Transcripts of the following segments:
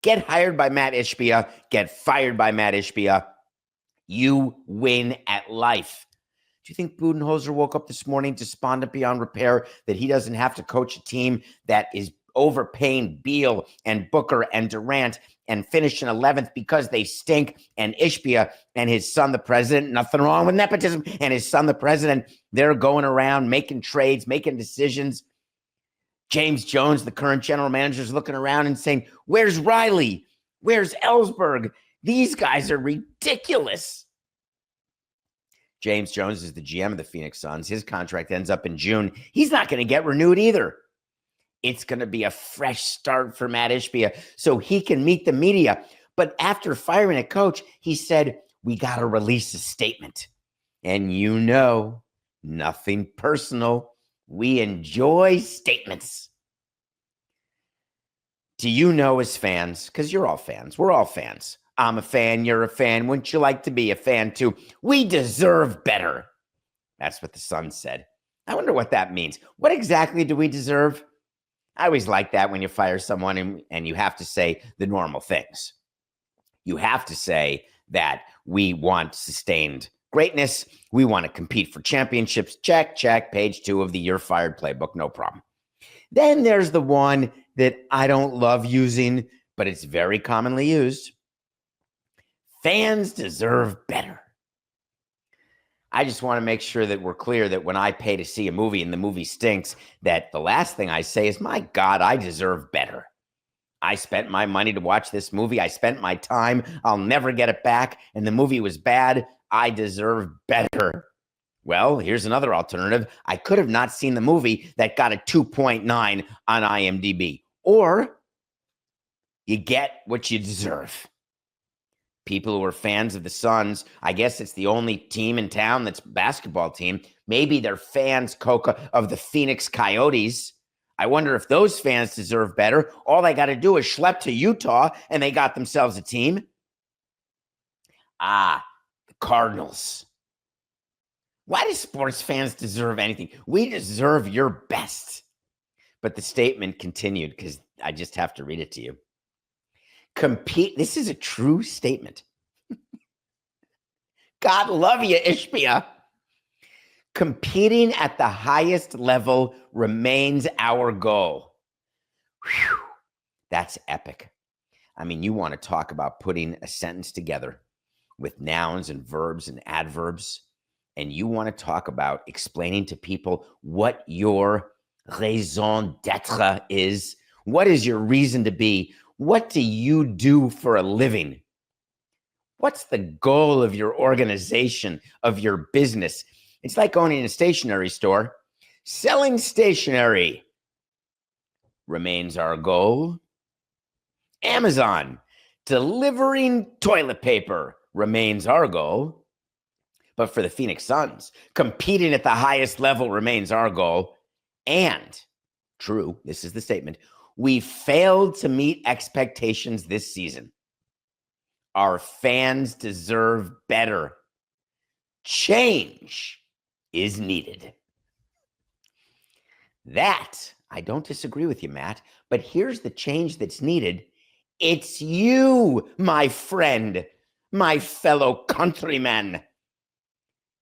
Get hired by Matt Ishbia. Get fired by Matt Ishbia. You win at life. Do you think Budenholzer woke up this morning despondent beyond repair that he doesn't have to coach a team that is overpaying Beal and Booker and Durant and finish in 11th because they stink, and Ishbia and his son, the president, nothing wrong with nepotism, and his son, the president, they're going around making trades, making decisions. James Jones, the current general manager, is looking around and saying, where's Riley? Where's Ellsberg? These guys are ridiculous. James Jones is the GM of the Phoenix Suns. His contract ends up in June. He's not going to get renewed either. It's going to be a fresh start for Matt Ishbia so he can meet the media. But after firing a coach, he said, we got to release a statement. And you know, nothing personal. We enjoy statements. Do you know as fans, because you're all fans, we're all fans. I'm a fan, you're a fan. Wouldn't you like to be a fan too? We deserve better. That's what the Suns said. I wonder what that means. What exactly do we deserve? I always like that when you fire someone and you have to say the normal things. You have to say that we want sustained greatness. We want to compete for championships. Check, check. Page 2 of the You're Fired playbook. No problem. Then there's the one that I don't love using, but it's very commonly used. Fans deserve better. I just want to make sure that we're clear that when I pay to see a movie and the movie stinks, that the last thing I say is, my God, I deserve better. I spent my money to watch this movie. I spent my time. I'll never get it back. And the movie was bad. I deserve better. Well, here's another alternative. I could have not seen the movie that got a 2.9 on IMDb. Or you get what you deserve. People who are fans of the Suns, I guess it's the only team in town that's a basketball team. Maybe they're fans, Coca, of the Phoenix Coyotes. I wonder if those fans deserve better. All they got to do is schlep to Utah and they got themselves a team. The Cardinals. Why do sports fans deserve anything? We deserve your best. But the statement continued because I just have to read it to you. Compete. This is a true statement. God love you, Ishbia. Competing at the highest level remains our goal. Whew, that's epic. I mean, you want to talk about putting a sentence together with nouns and verbs and adverbs, and you want to talk about explaining to people what your raison d'être is. What is your reason to be? What do you do for a living? What's the goal of your organization, of your business? It's like owning a stationery store. Selling stationery remains our goal. Amazon, delivering toilet paper remains our goal. But for the Phoenix Suns, competing at the highest level remains our goal. And, true, this is the statement, we failed to meet expectations this season. Our fans deserve better. Change is needed. That, I don't disagree with you, Matt, but here's the change that's needed. It's you, my friend, my fellow countrymen.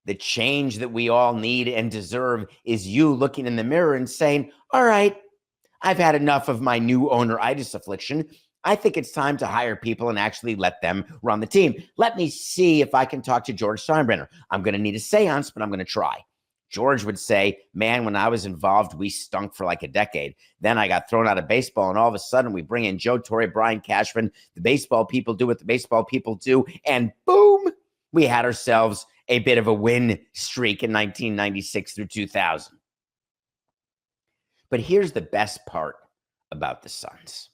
The change that we all need and deserve is you looking in the mirror and saying, all right, I've had enough of my new owner-itis affliction. I think it's time to hire people and actually let them run the team. Let me see if I can talk to George Steinbrenner. I'm going to need a seance, but I'm going to try. George would say, man, when I was involved, we stunk for like a decade. Then I got thrown out of baseball, and all of a sudden we bring in Joe Torre, Brian Cashman. The baseball people do what the baseball people do, and boom, we had ourselves a bit of a win streak in 1996 through 2000. But here's the best part about the Suns.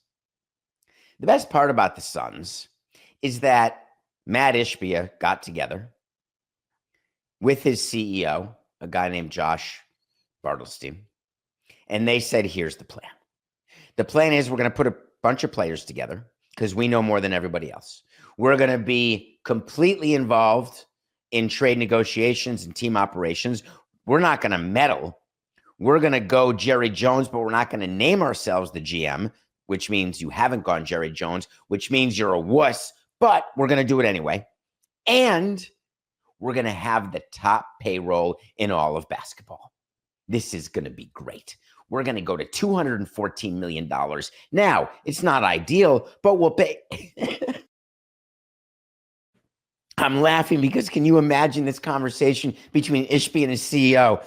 The best part about the Suns is that Matt Ishbia got together with his CEO, a guy named Josh Bartelstein, and they said, here's the plan. The plan is we're going to put a bunch of players together because we know more than everybody else. We're going to be completely involved in trade negotiations and team operations. We're not going to meddle. We're going to go Jerry Jones, but we're not going to name ourselves the GM. which means you haven't gone Jerry Jones, which means you're a wuss, but we're going to do it anyway. And we're going to have the top payroll in all of basketball. This is going to be great. We're going to go to $214 million. Now, it's not ideal, but we'll pay. I'm laughing because can you imagine this conversation between Ishbia and his CEO?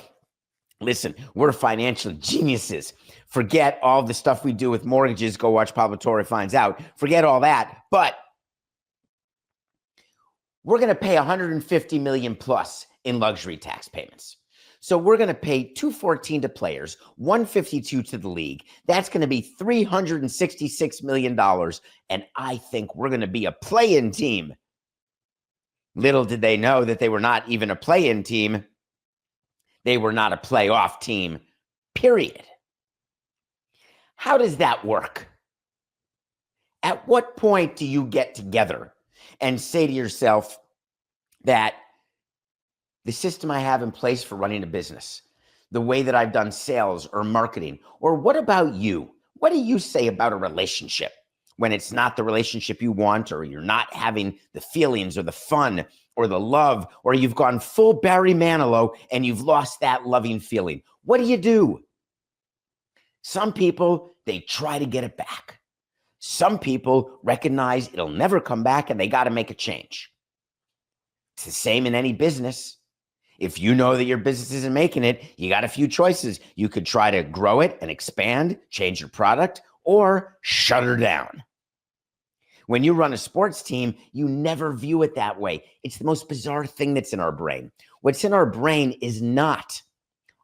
Listen, we're financial geniuses. Forget all the stuff we do with mortgages. Go watch Pablo Torre Finds Out. Forget all that. But we're going to pay $150 million plus in luxury tax payments. So we're going to pay $214 to players, $152 to the league. That's going to be $366 million. And I think we're going to be a play-in team. Little did they know that they were not even a play-in team. They were not a playoff team, period. How does that work? At what point do you get together and say to yourself that the system I have in place for running a business, the way that I've done sales or marketing, or what about you? What do you say about a relationship when it's not the relationship you want, or you're not having the feelings or the fun or the love, or you've gone full Barry Manilow and you've lost that loving feeling? What do? Some people, they try to get it back. Some people recognize it'll never come back and they got to make a change. It's the same in any business. If you know that your business isn't making it, you got a few choices. You could try to grow it and expand, change your product, or shut her down. When you run a sports team, you never view it that way. It's the most bizarre thing that's in our brain. What's in our brain is not,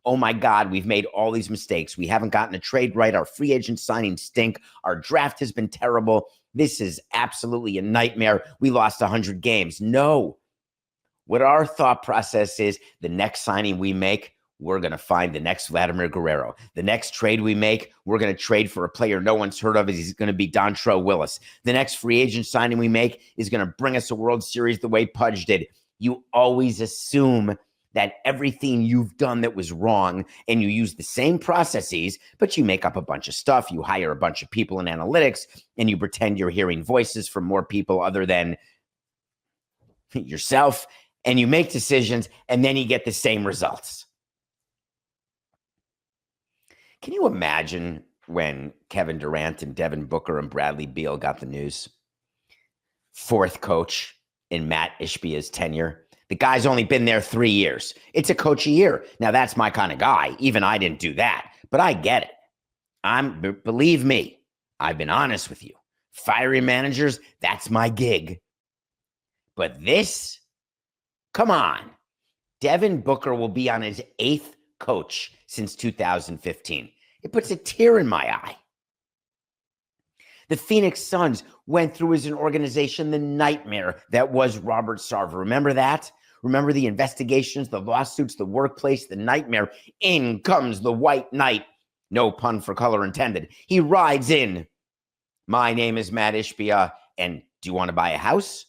oh my God, we've made all these mistakes. We haven't gotten a trade right. Our free agent signings stink. Our draft has been terrible. This is absolutely a nightmare. We lost 100 games. No. What our thought process is, the next signing we make, we're going to find the next Vladimir Guerrero. The next trade we make, we're going to trade for a player no one's heard of. He's going to be Dontrell Willis. The next free agent signing we make is going to bring us a World Series the way Pudge did. You always assume that everything you've done that was wrong, and you use the same processes, but you make up a bunch of stuff. You hire a bunch of people in analytics, and you pretend you're hearing voices from more people other than yourself. And you make decisions, and then you get the same results. Can you imagine when Kevin Durant and Devin Booker and Bradley Beal got the news? Fourth coach in Matt Ishbia's tenure. The guy's only been there 3 years. It's a coach a year. Now, that's my kind of guy. Even I didn't do that, but I get it. Believe me, I've been honest with you. Fiery managers, that's my gig. But this... Come on. Devin Booker will be on his 8th coach since 2015. It puts a tear in my eye. The Phoenix Suns went through as an organization the nightmare that was Robert Sarver. Remember that? Remember the investigations, the lawsuits, the workplace, the nightmare. In comes the white knight. No pun for color intended. He rides in. My name is Matt Ishbia, and do you want to buy a house?